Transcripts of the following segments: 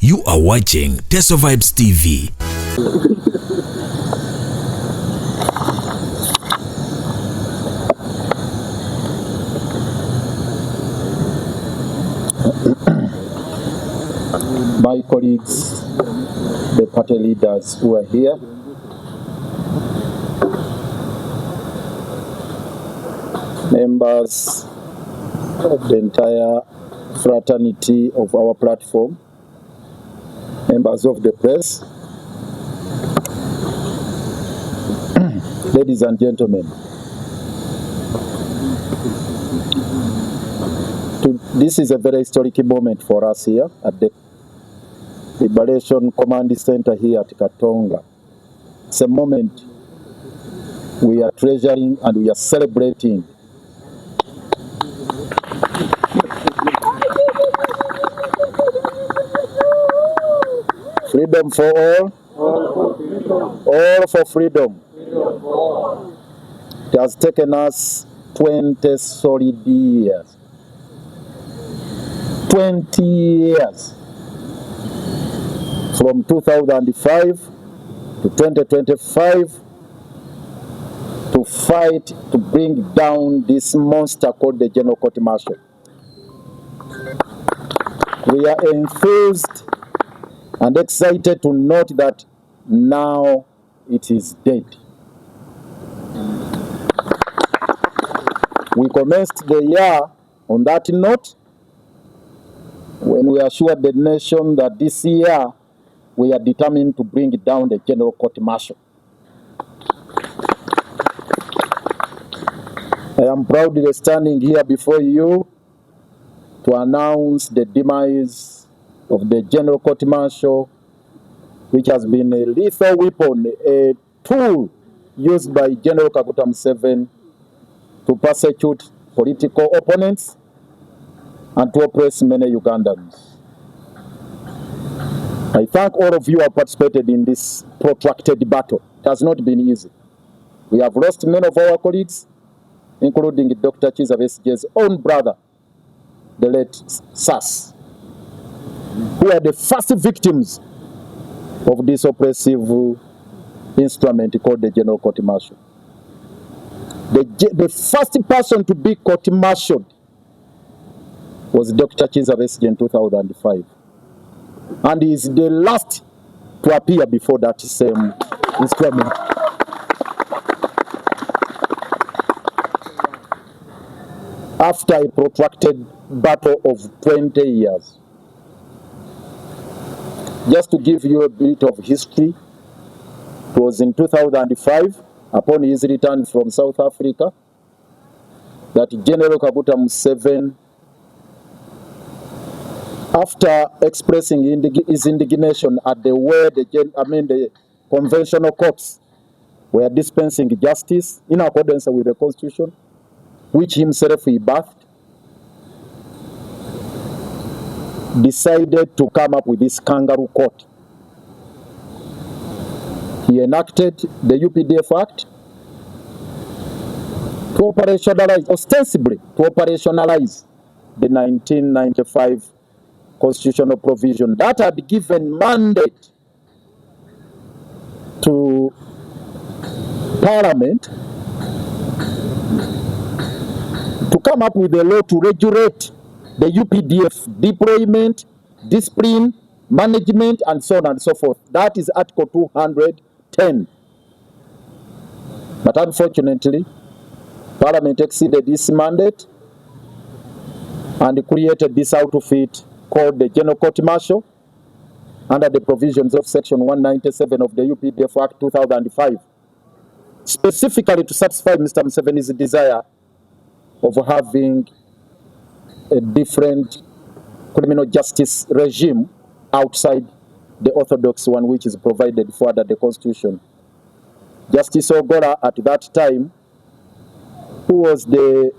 You are watching Teso Vibes TV. My colleagues, the party leaders who are here, members of the entire fraternity of our platform, members of the press, ladies and gentlemen, this is a very historic moment for us here at the Liberation Command Center here at Katonga. It's a moment we are treasuring and we are celebrating. Freedom for all for freedom. It has taken us 20 solid years. 20 years. From 2005 to 2025 to fight to bring down this monster called the General Court Martial. We are enthused and excited to note that now it is dead. We commenced the year on that note when we assured the nation that this year we are determined to bring down the General Court Martial. I am proudly standing here before you to announce the demise of the General Court Martial, which has been a lethal weapon, a tool used by General Kaguta Museveni to persecute political opponents and to oppress many Ugandans. I thank all of you who have participated in this protracted battle. It has not been easy. We have lost many of our colleagues, including Dr. Kizza Besigye's own brother, the late Sas, who are the first victims of this oppressive instrument called the General Court Martial. The first person to be court-martialed was Dr. Kizza Besigye in 2005. And he is the last to appear before that same instrument. After a protracted battle of 20 years. Just to give you a bit of history, it was in 2005, upon his return from South Africa, that General Kaguta Museveni, after expressing his indignation at the way the conventional courts were dispensing justice in accordance with the Constitution, which himself he birthed, decided to come up with this kangaroo court. He enacted the UPDF Act to operationalize, ostensibly to operationalize the 1995 constitutional provision that had given mandate to Parliament to come up with a law to regulate the UPDF deployment, discipline, management, and so on and so forth. That is Article 210. But unfortunately, Parliament exceeded this mandate and created this outfit called the General Court Martial under the provisions of Section 197 of the UPDF Act 2005, specifically to satisfy Mr. Museveni's desire of having a different criminal justice regime outside the orthodox one which is provided for under the Constitution. Justice Ogora at that time, who was the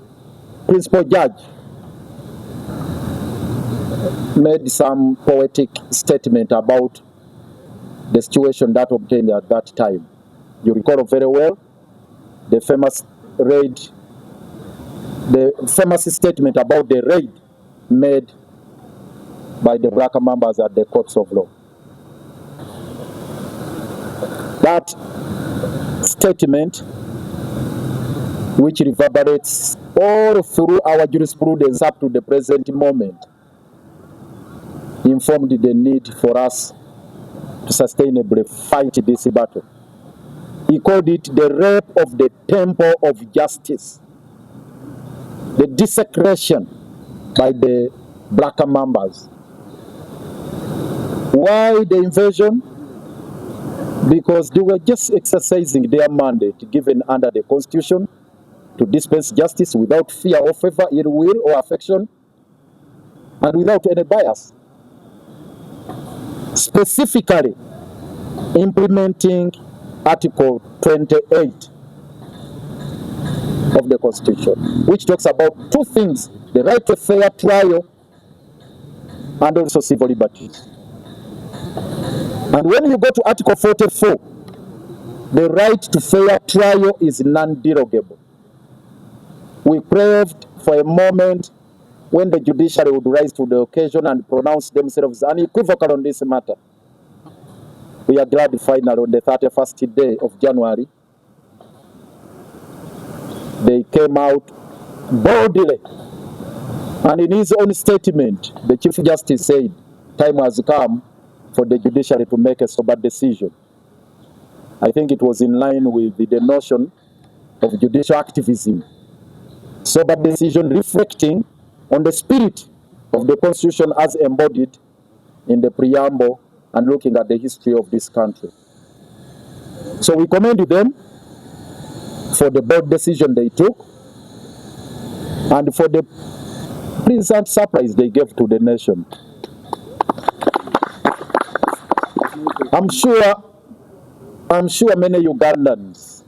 principal judge, made some poetic statement about the situation that obtained at that time. You recall very well the famous statement about the raid made by the black members at the courts of law. That statement, which reverberates all through our jurisprudence up to the present moment, informed the need for us to sustainably fight this battle. He called it the rape of the temple of justice, the desecration by the black members. Why the invasion? Because they were just exercising their mandate given under the Constitution to dispense justice without fear or favor, ill will or affection, and without any bias. Specifically, implementing Article 28 of the Constitution, which talks about two things: the right to a fair trial and also civil liberties. And when you go to Article 44, the right to fair trial is non-derogable. We craved for a moment when the judiciary would rise to the occasion and pronounce themselves unequivocal on this matter. We are glad finally on the 31st day of January, they came out boldly. And in his own statement, the Chief Justice said, time has come for the judiciary to make a sober decision. I think it was in line with the notion of judicial activism. Sober decision reflecting on the spirit of the Constitution as embodied in the preamble and looking at the history of this country. So we commend them for the bold decision they took and for the pleasant surprise they gave to the nation. I'm sure many Ugandans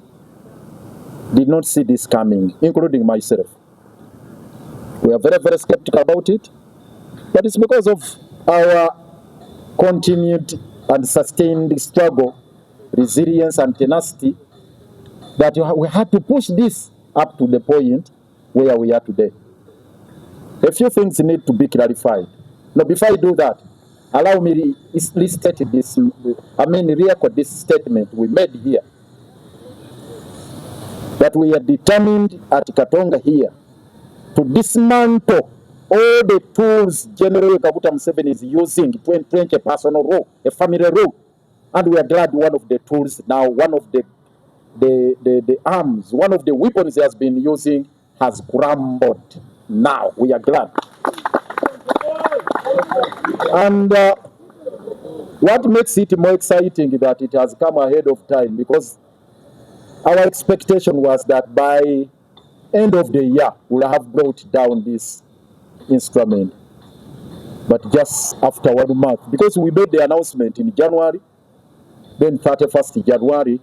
did not see this coming, including myself. We are very, very skeptical about it, but it's because of our continued and sustained struggle, resilience and tenacity that we had to push this up to the point where we are today. A few things need to be clarified. Now, before I do that, allow me to restate this, record this statement we made here, that we are determined at Katonga here to dismantle all the tools General Kaguta Museveni is using to entrench a personal rule, a family rule. And we are glad one of the tools now, one of the arms, one of the weapons he has been using has crumbled. Now, we are glad. And what makes it more exciting is that it has come ahead of time, because our expectation was that by end of the year, we'll have brought down this instrument. But just after 1 month, because we made the announcement in January, then 31st January,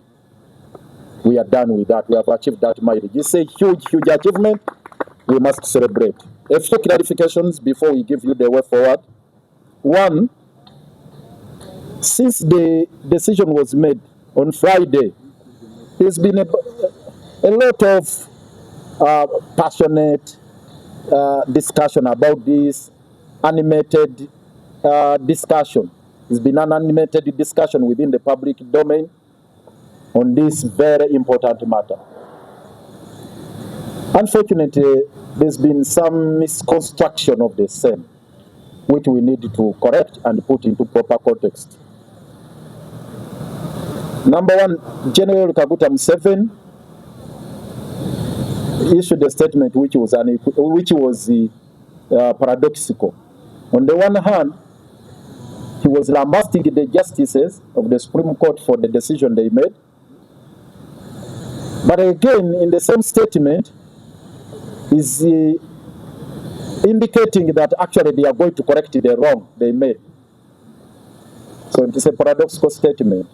we are done with that. We have achieved that milestone. It's a huge, huge achievement. We must celebrate. A few clarifications before we give you the way forward. One, since the decision was made on Friday, there's been a lot of passionate discussion about this, animated discussion. There's been an animated discussion within the public domain on this very important matter. Unfortunately, there's been some misconstruction of the same, which we need to correct and put into proper context. Number one, General Kaguta Museveni issued a statement which was paradoxical. On the one hand, he was lambasting the justices of the Supreme Court for the decision they made. But again, in the same statement, is indicating that actually they are going to correct the wrong they made. So it is a paradoxical statement.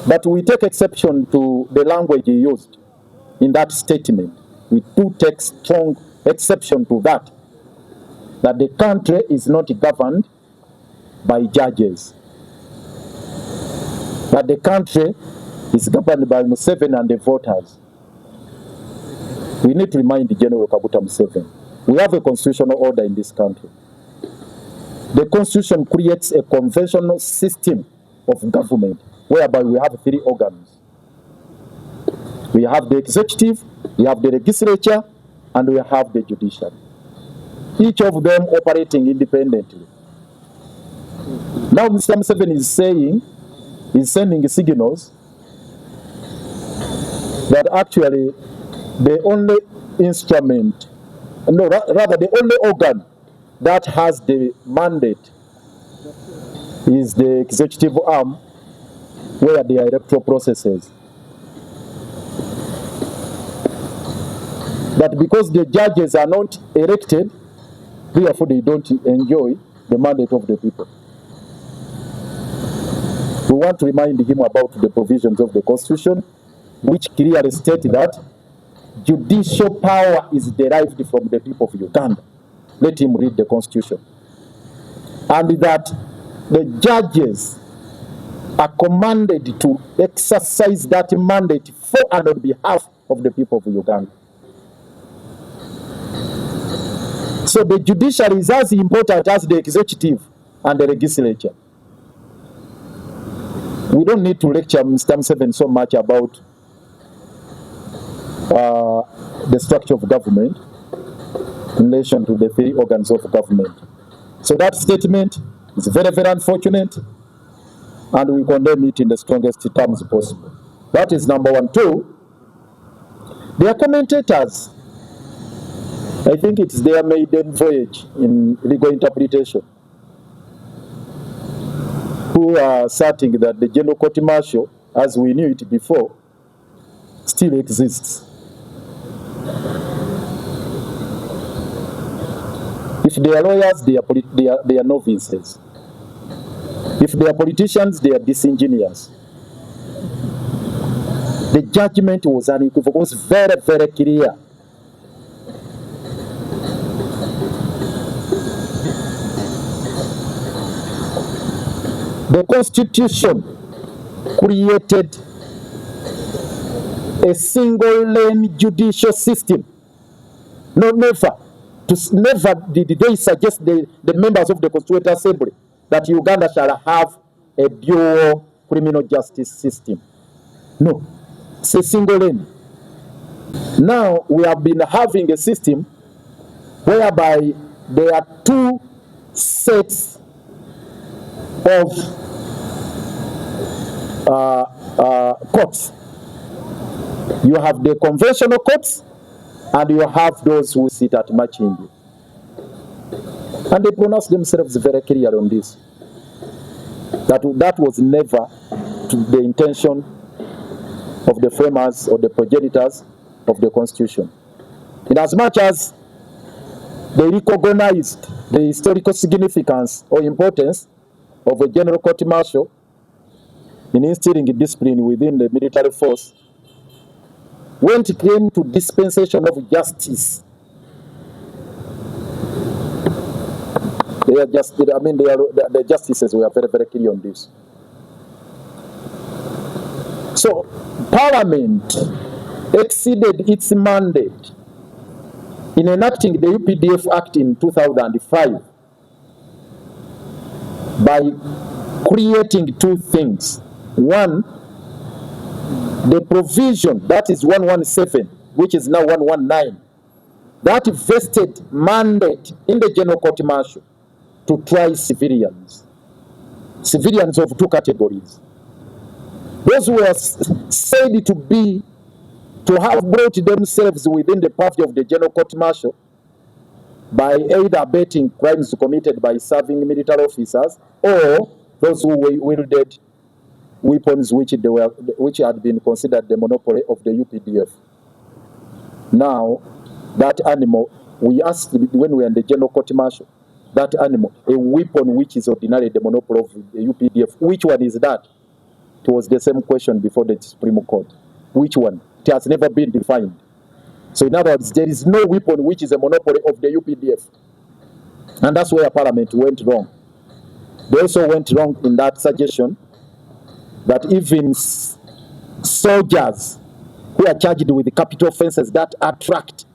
But we take exception to the language he used in that statement. We do take strong exception to that the country is not governed by judges, that the country is governed by Museveni and the voters. We need to remind General Kaguta Museveni We have a constitutional order in this country. The constitution creates a conventional system of government whereby we have 3 organs. We have the executive, we have the legislature, and we have the judiciary. Each of them operating independently. Now Mr. Museveni is sending signals that actually the only instrument, no, rather the only organ that has the mandate is the executive arm, where there are electoral processes. But because the judges are not elected, therefore they don't enjoy the mandate of the people. We want to remind him about the provisions of the Constitution, which clearly state that judicial power is derived from the people of Uganda. Let him read the Constitution. And that the judges are commanded to exercise that mandate for and on behalf of the people of Uganda. So the judiciary is as important as the executive and the legislature. We don't need to lecture Mr. Museveni so much about the structure of government in relation to the 3 organs of government. So that statement is very, very unfortunate, and we condemn it in the strongest terms possible. That is number 1. 2, their commentators, I think it's their maiden voyage in legal interpretation, who are asserting that the General Court Martial, as we knew it before, still exists. If they are lawyers, they are novices. If they are politicians, they are disingenuous. The judgment was unequivocal, was very, very clear. The Constitution created a single-lane judicial system. No, never did they suggest the members of the Constituent Assembly that Uganda shall have a dual criminal justice system. No, it's a single lane. Now we have been having a system whereby there are 2 sets of courts. You have the conventional courts, and you have those who sit at Machindi. And they pronounce themselves very clear on this. That was never to the intention of the framers or the progenitors of the Constitution. In as much as they recognized the historical significance or importance of a general court martial in instilling discipline within the military force, when it came to dispensation of justice, the justices were very, very clear on this. So, Parliament exceeded its mandate in enacting the UPDF Act in 2005 by creating 2 things. One, the provision, that is 117, which is now 119, that vested mandate in the General Court Martial to try civilians of 2 categories. Those who were said to have brought themselves within the purview of the General Court Martial by either abetting crimes committed by serving military officers, or those who wielded weapons which had been considered the monopoly of the UPDF. Now, that animal, we asked when we were in the General Court Martial, that animal, a weapon which is ordinarily the monopoly of the UPDF, which one is that? It was the same question before the Supreme Court. Which one? It has never been defined. So in other words, there is no weapon which is a monopoly of the UPDF. And that's where Parliament went wrong. They also went wrong in that suggestion that even soldiers who are charged with capital offenses that attract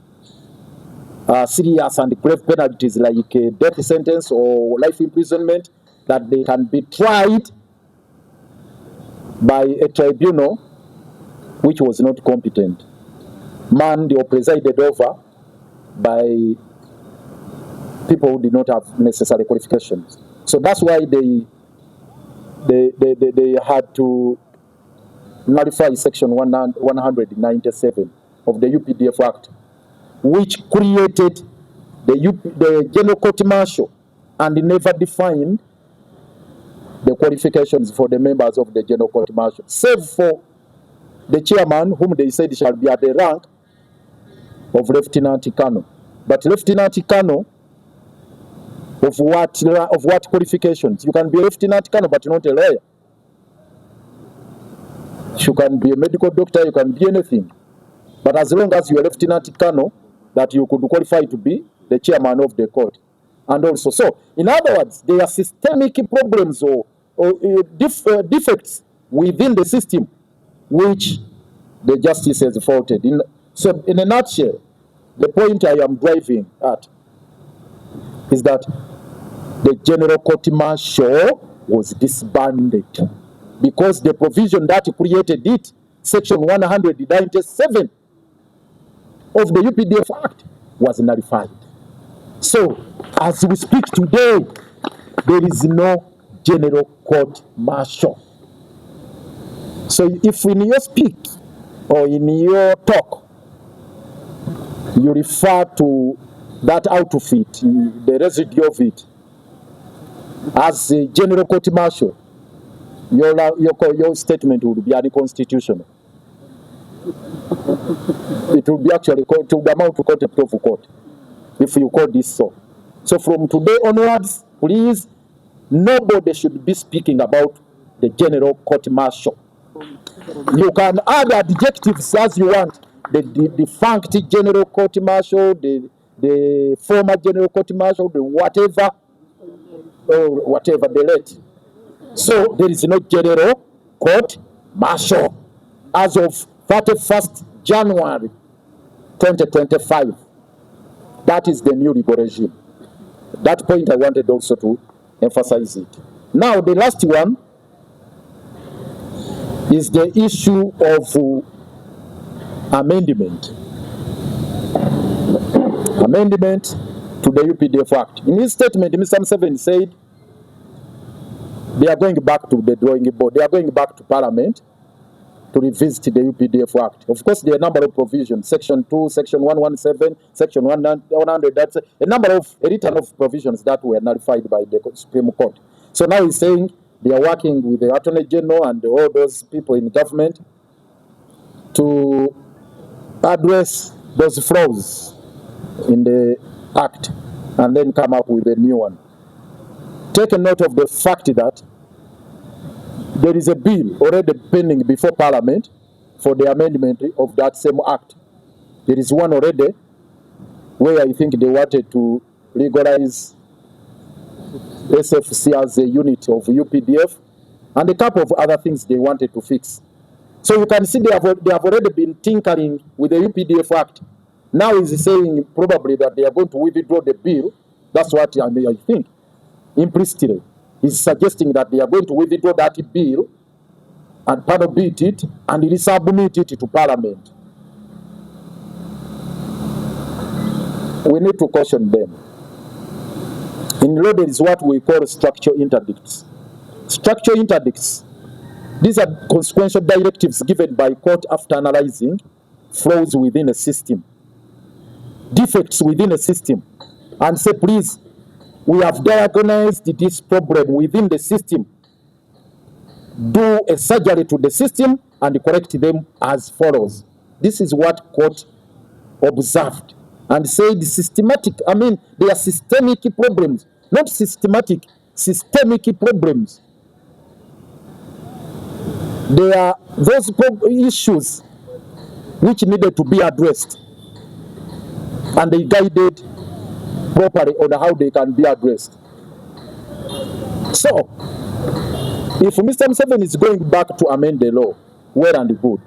serious and grave penalties like a death sentence or life imprisonment, that they can be tried by a tribunal which was not competent, manned or presided over by people who did not have necessary qualifications. So that's why they had to nullify Section 197 of the UPDF Act, which created the General Court Martial and never defined the qualifications for the members of the General Court Martial, save for the chairman, whom they said shall be at the rank of Lieutenant Colonel. But Lieutenant Colonel, of what qualifications? You can be a Lieutenant Colonel but not a lawyer. You can be a medical doctor, you can be anything. But as long as you are Lieutenant Colonel, that you could qualify to be the chairman of the court. And also, so, in other words, there are systemic problems or defects within the system which the justice has faulted. So, in a nutshell, the point I am driving at is that the General Court Martial was disbanded because the provision that created it, Section 197 of the UPDF Act, was nullified. So, as we speak today, there is no General Court Martial. So, if in your speak or in your talk, you refer to that outfit, the residue of it, as a General Court Martial, your statement would be unconstitutional. It will be actually to amount to contempt of court if you call this so. So from today onwards, please, nobody should be speaking about the General Court Martial. You can add adjectives as you want. The defunct General Court Martial, the former General Court Martial, the whatever, or whatever, the late. So there is no General Court Martial as of 31st January 2025. That is the new legal regime. That point I wanted also to emphasize it. Now the last one is the issue of amendment to the UPDF Act. In his statement, Mr. Museveni said they are going back to the drawing board. They are going back to Parliament to revisit the UPDF Act. Of course, there are a number of provisions, Section 2, Section 117, Section 100, that's a return of provisions that were nullified by the Supreme Court. So now he's saying they are working with the Attorney General and all those people in government to address those flaws in the Act and then come up with a new one. Take a note of the fact that there is a bill already pending before Parliament for the amendment of that same Act. There is one already where I think they wanted to legalize SFC as a unit of UPDF and a couple of other things they wanted to fix. So you can see they have already been tinkering with the UPDF Act. Now he's saying probably that they are going to withdraw the bill. That's what I think. Implicitly, he's suggesting that they are going to withdraw that bill and parliament it and resubmit it to Parliament. We need to caution them. In law, there is what we call structural interdicts. Structural interdicts, these are consequential directives given by court after analyzing flaws within a system, defects within a system, and say, please, we have diagnosed this problem within the system. Do a surgery to the system and correct them as follows. This is what court observed and said systematic. I mean, they are systemic problems, not systematic, systemic problems. There are those issues which needed to be addressed, and they guided properly on how they can be addressed. So, if Mr. Museveni is going back to amend the law, well and good,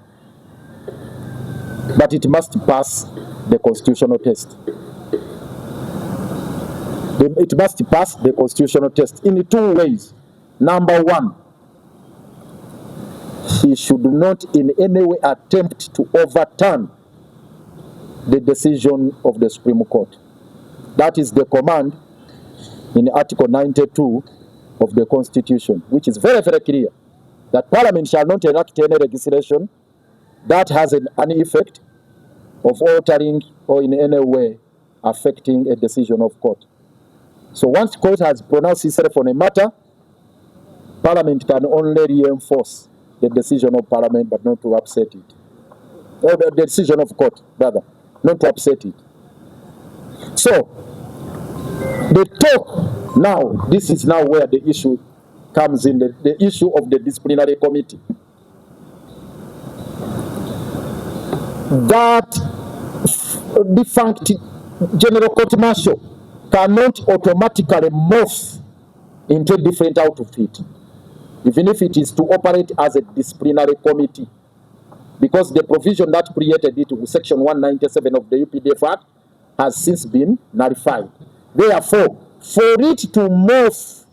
but it must pass the constitutional test. it must pass the constitutional test in 2 ways. Number one, he should not in any way attempt to overturn the decision of the Supreme Court. That is the command in Article 92 of the Constitution, which is very, very clear that Parliament shall not enact any legislation that has an effect of altering or in any way affecting a decision of court. So once court has pronounced itself on a matter, Parliament can only reinforce the decision of Parliament but not to upset it. Or the decision of court, rather, not to upset it. So, the talk now, this is now where the issue comes in, the issue of the disciplinary committee. That defunct General Court Martial cannot automatically morph into a different outfit, even if it is to operate as a disciplinary committee, because the provision that created it with Section 197 of the UPDF Act has since been nullified. Therefore, for it to morph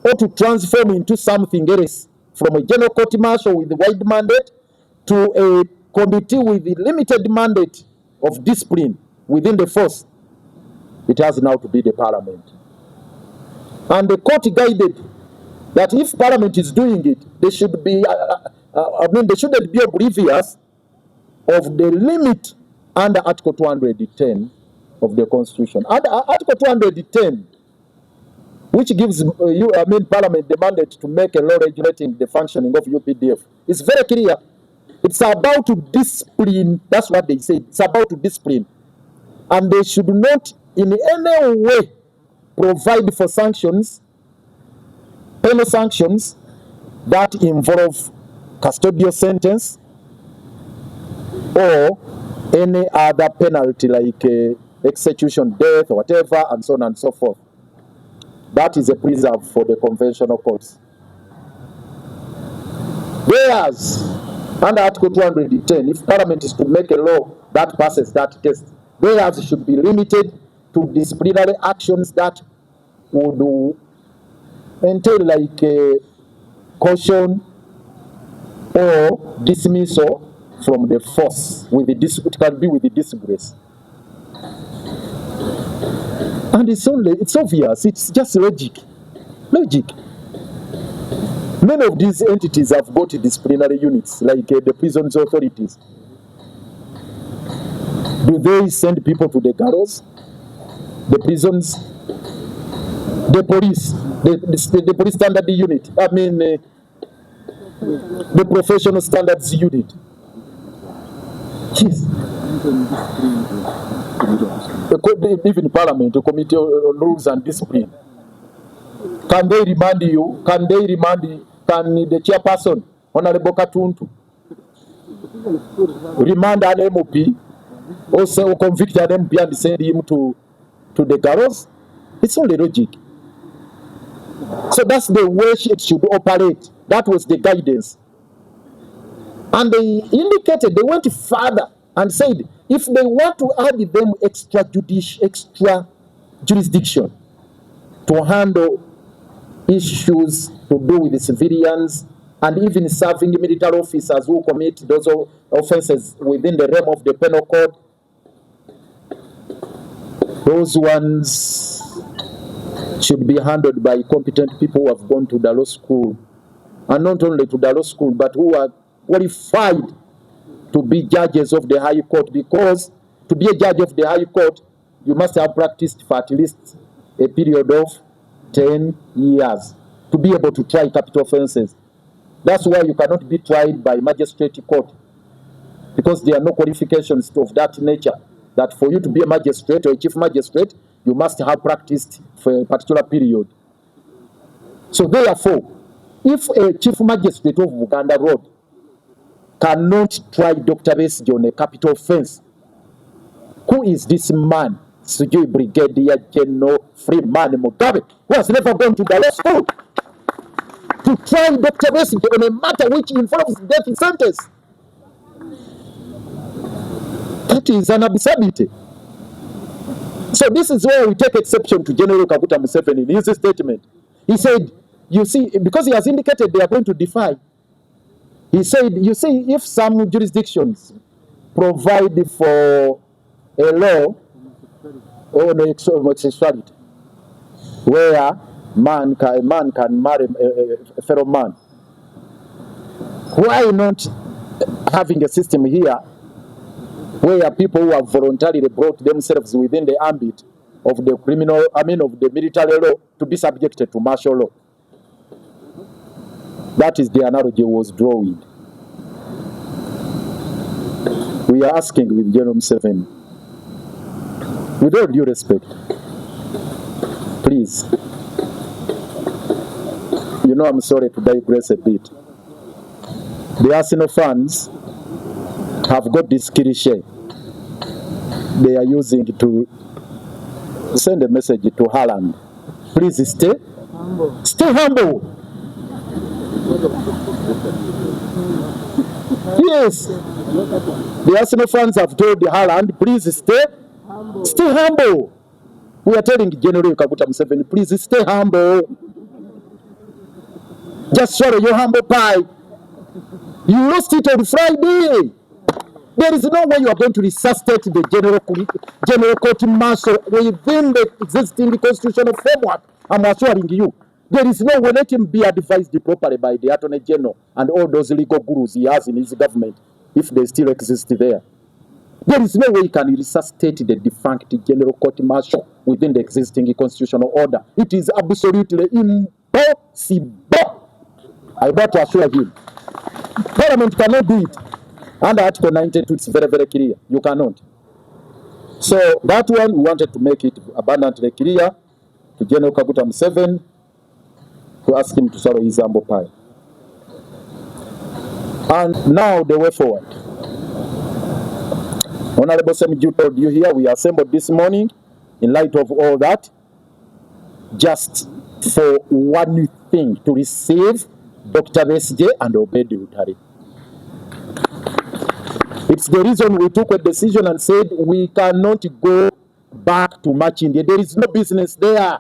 or to transform into something else, from a General Court Martial with a wide mandate to a committee with a limited mandate of discipline within the force, it has now to be the Parliament. And the court guided that if Parliament is doing it, they should be, they shouldn't be oblivious of the limit under Article 210 of the Constitution. Under Article 210, which gives Parliament the mandate to make a law regulating the functioning of UPDF, is very clear. It's about to discipline. That's what they say. It's about to discipline. And they should not in any way provide for sanctions, penal sanctions that involve custodial sentence or any other penalty like execution, death, or whatever, and so on and so forth. That is a preserve for the conventional courts. Whereas, under Article 210, if Parliament is to make a law that passes that test, whereas it should be limited to disciplinary actions that would entail like caution or dismissal from the force with the it can be with the disgrace. And it's obvious, it's just logic. Many of these entities have got disciplinary units, like the prisons authorities. Do they send people to the gallows? The prisons, the police, the police standard unit, the professional standards unit. Yes. Even Parliament, the Committee on Rules and Discipline. Can they remand you? Can the chairperson, Honorable Katuntu, remand an MOP, also convict an MP and send him to the gallows? It's only logic. So that's the way it should operate. That was the guidance. And they indicated, they went further and said, if they want to add them extra jurisdiction to handle issues to do with the civilians and even serving military officers who commit those offenses within the realm of the penal code, those ones should be handled by competent people who have gone to the law school, and not only to the law school, but who are qualified to be judges of the High Court, because to be a judge of the High Court, you must have practiced for at least a period of 10 years to be able to try capital offenses. That's why you cannot be tried by magistrate court, because there are no qualifications of that nature, that for you to be a magistrate or a chief magistrate, you must have practiced for a particular period. So therefore, if a chief magistrate of Uganda Road cannot try Dr. Besigye on a capital offense, who is this man, Sujui Brigadier General Freeman Mugabe, who has never gone to the law school, to try Dr. Besigye on a matter which involves death sentence? That is an absurdity. So this is where we take exception to General Kaguta Museveni in his statement. He said, you see, because he has indicated they are going to defy, he said, you see, if some jurisdictions provide for a law on homosexuality, where a man can marry a fellow man, why not having a system here where people who have voluntarily brought themselves within the ambit of the of the military law to be subjected to martial law? That is the analogy was drawing. We are asking with General Museveni, with all due respect, please, you know I'm sorry to digress a bit. The Arsenal fans have got this cliche they are using to send a message to Haaland. Please stay humble. Stay humble. Yes. The Arsenal fans have told Haaland, please stay humble. Stay humble. We are telling General Kaguta Museveni, please stay humble. Just swallow your humble pie. You lost it on Friday. There is no way you are going to resuscitate the general court martial within the existing constitutional framework. I'm assuring you. There is no way. Let him be advised properly by the Attorney General and all those legal gurus he has in his government, if they still exist there. There is no way he can resuscitate the defunct general court martial within the existing constitutional order. It is absolutely impossible. I want to assure him. Parliament cannot do it. Under Article 92, it's very, very clear. You cannot. So that one, we wanted to make it abundantly clear to General Kaguta Museveni, to ask him to swallow his humble pie. And now the way forward. Honorable Semiju told you here, we assembled this morning in light of all that, just for one thing, to receive Dr. Besigye and Obedi Lutale. It's the reason we took a decision and said we cannot go back to March India. There is no business there.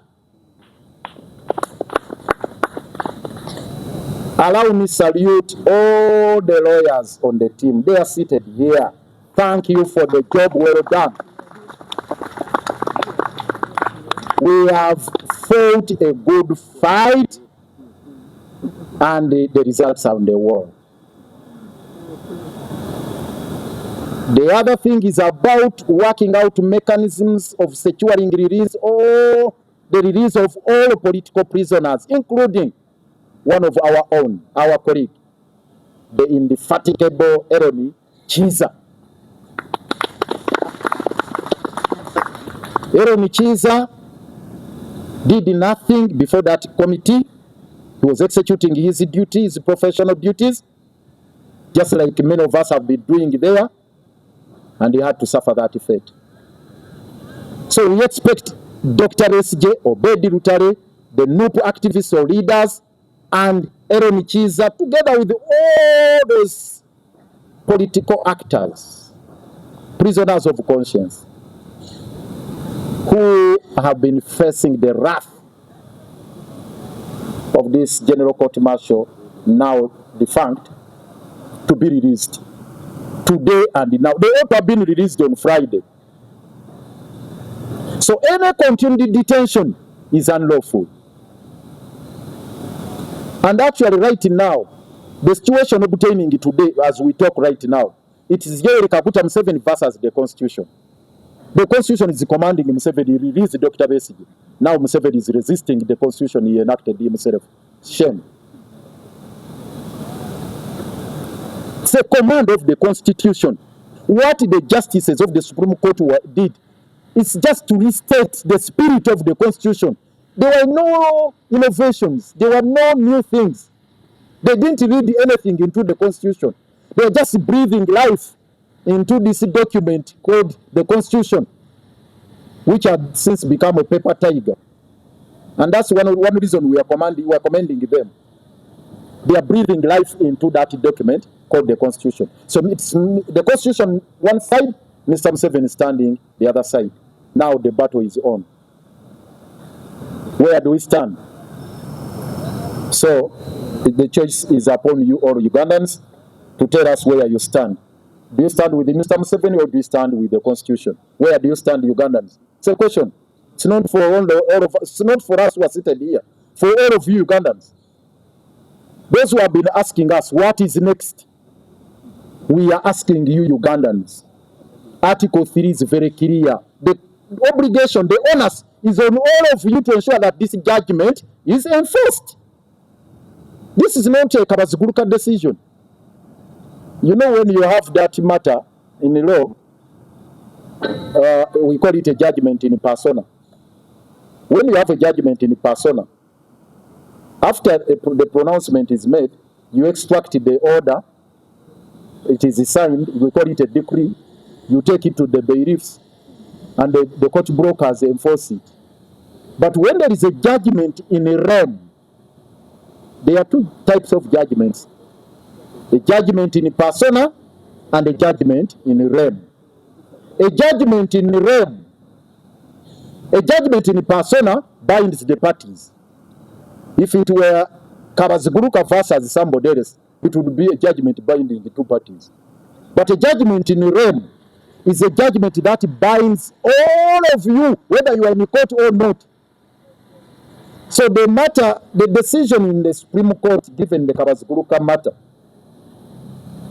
Allow me salute all the lawyers on the team. They are seated here. Thank you for the job well done. We have fought a good fight, and the results are on the wall. The other thing is about working out mechanisms of securing release, or the release of all political prisoners, including one of our own, our colleague, the indefatigable Kizza. Kizza did nothing before that committee. He was executing his duties, professional duties, just like many of us have been doing there, and he had to suffer that fate. So we expect Dr. Besigye, Obedi Lutale, the NUP activists or leaders, and Kizza, together with all those political actors, prisoners of conscience, who have been facing the wrath of this general court martial, now defunct, to be released today and now. They ought to have been released on Friday. So any continued detention is unlawful. And actually right now, the situation obtaining today, as we talk right now, it is Yoweri Kaguta Museveni versus the Constitution. The Constitution is commanding Museveni release Dr. Besigye. Now Museveni is resisting the Constitution he enacted himself. Shame. It's a command of the Constitution. What the justices of the Supreme Court did is just to restate the spirit of the Constitution. There were no innovations. There were no new things. They didn't read anything into the Constitution. They were just breathing life into this document called the Constitution, which had since become a paper tiger. And that's one reason we are commending them. They are breathing life into that document called the Constitution. So it's the Constitution one side, Mr. Museveni standing the other side. Now the battle is on. Where do we stand? So the choice is upon you all Ugandans to tell us where you stand. Do you stand with Mr. Museveni or do you stand with the Constitution? Where do you stand, Ugandans? It's a question. It's not for all of us. It's not for us who are seated here. For all of you Ugandans. Those who have been asking us, what is next? We are asking you Ugandans. Article 3 is very clear. The obligation, the onus is on all of you to ensure that this judgment is enforced. This is not a Kabaziguruka decision. You know, when you have that matter in the law, we call it a judgment in persona. When you have a judgment in persona, after the pronouncement is made, you extract the order, it is signed, we call it a decree, you take it to the bailiffs, and the court brokers enforce it. But when there is a judgment in a realm, there are two types of judgments. A judgment in persona and a judgment in a realm. A judgment in a realm, a judgment in persona binds the parties. If it were Kabaziguruka versus somebody else, it would be a judgment binding the two parties. But a judgment in a realm is a judgment that binds all of you, whether you are in the court or not. So the matter, the decision in the Supreme Court, given the Kabaziguruka matter,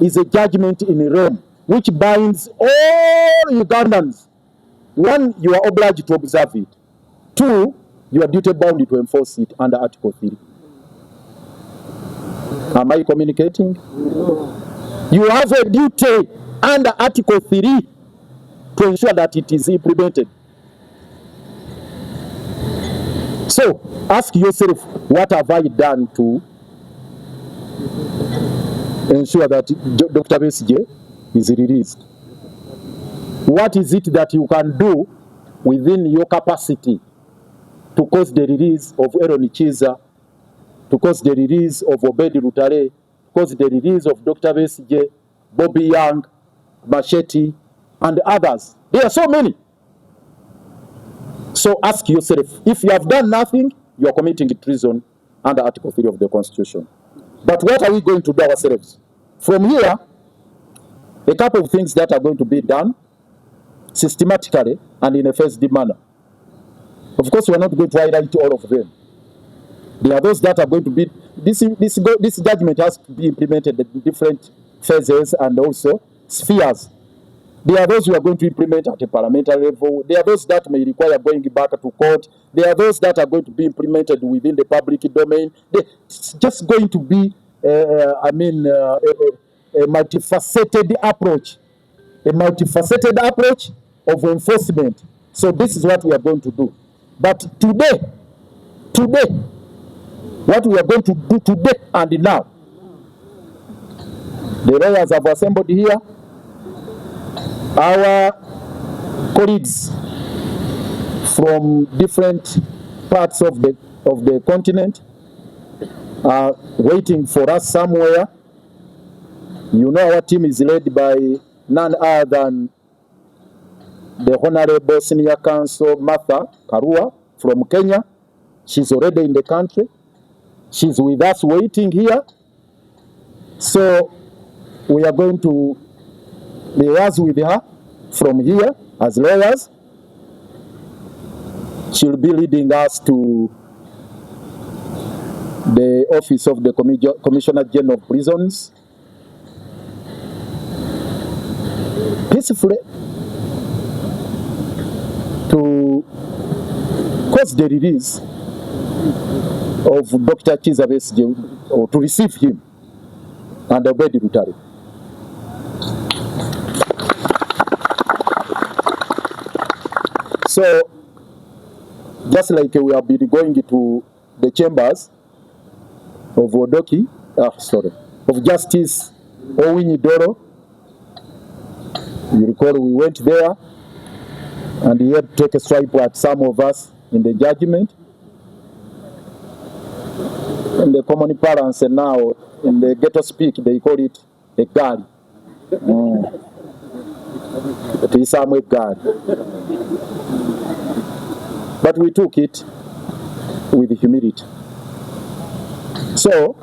is a judgment in a realm which binds all Ugandans. One, you are obliged to observe it. Two, you are duty bound to enforce it under Article 3. Am I communicating? You have a duty under Article 3 to ensure that it is implemented. So, ask yourself, what have I done to ensure that Dr. Besigye is released? What is it that you can do within your capacity to cause the release of Aaron Kizza, to cause the release of Obedi Lutale, to cause the release of Dr. Besigye, Bobby Young, Machete, and others? There are so many. So ask yourself, if you have done nothing, you are committing treason under Article 3 of the Constitution. But what are we going to do ourselves? From here, a couple of things that are going to be done systematically and in a phased manner. Of course, we are not going to highlight all of them. There are those that are going to be, this judgment has to be implemented in different phases and also spheres. There are those who are going to implement at a parliamentary level. There are those that may require going back to court. There are those that are going to be implemented within the public domain. It's just going to be, a multifaceted approach. A multifaceted approach of enforcement. So this is what we are going to do. But today, what we are going to do today and now, the lawyers have assembled here. Our colleagues from different parts of the continent are waiting for us somewhere. You know, our team is led by none other than the Honorable Senior Counsel Martha Karua from Kenya. She's already in the country. She's with us waiting here. So we are going to liaise with her from here as lawyers. She'll be leading us to the office of the Commissioner General of Prisons, peacefully, to cause the release of Dr. Kizza Besigye, or to receive him and Obedi Lutale. So, just like we have been going to the chambers of of Justice Owinyi Doro, you recall we went there and he had to take a swipe at some of us in the judgment. In the common parlance, and now in the ghetto speak, they call it a gari. It is some gari. but we took it with humility. So,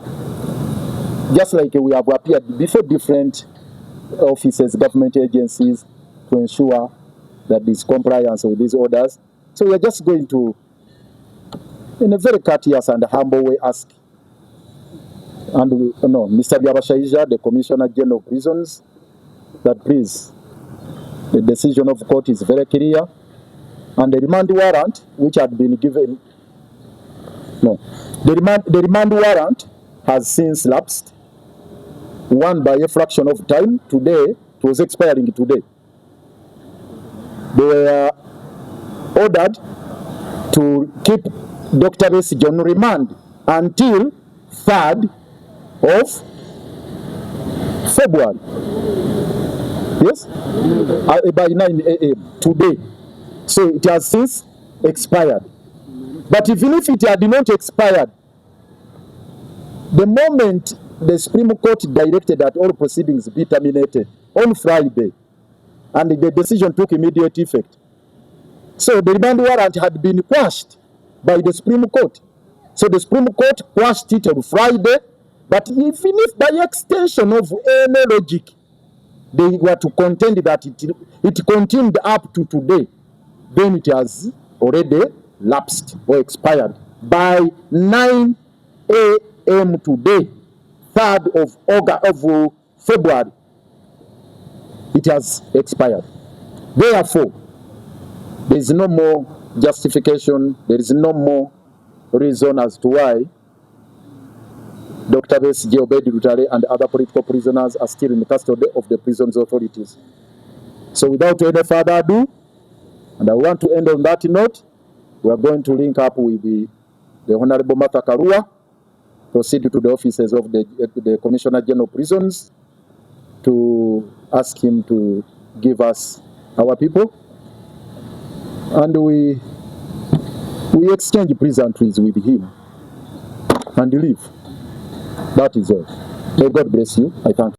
just like we have appeared before different offices, government agencies, to ensure that there is compliance with these orders. So we are just going to, in a very courteous and humble way, ask, and Mr. Byabashaija, the Commissioner General of Prisons, that please, the decision of court is very clear, and the remand warrant which had been given, the remand warrant has since lapsed, one by a fraction of time. Today, it was expiring today. They were ordered to keep Dr. Besigye on remand until 3rd of February. Yes? By 9 a.m. today. So it has since expired. But even if it had not expired, the moment the Supreme Court directed that all proceedings be terminated on Friday, and the decision took immediate effect. So the remand warrant had been quashed by the Supreme Court. So the Supreme Court quashed it on Friday, but even if by extension of any logic, they were to contend that it continued up to today, then it has already lapsed or expired. By 9 a.m. today, 3rd of February, it has expired. Therefore, there is no more justification, there is no more reason as to why Dr. Besigye, Obedi Lutale, and other political prisoners are still in the custody of the prisons authorities. So without any further ado, and I want to end on that note, we are going to link up with the Honorable Martha Karua, proceed to the offices of the Commissioner General of Prisons to ask him to give us our people. And we exchange pleasantries with him and leave. That is all. May God bless you. I thank you.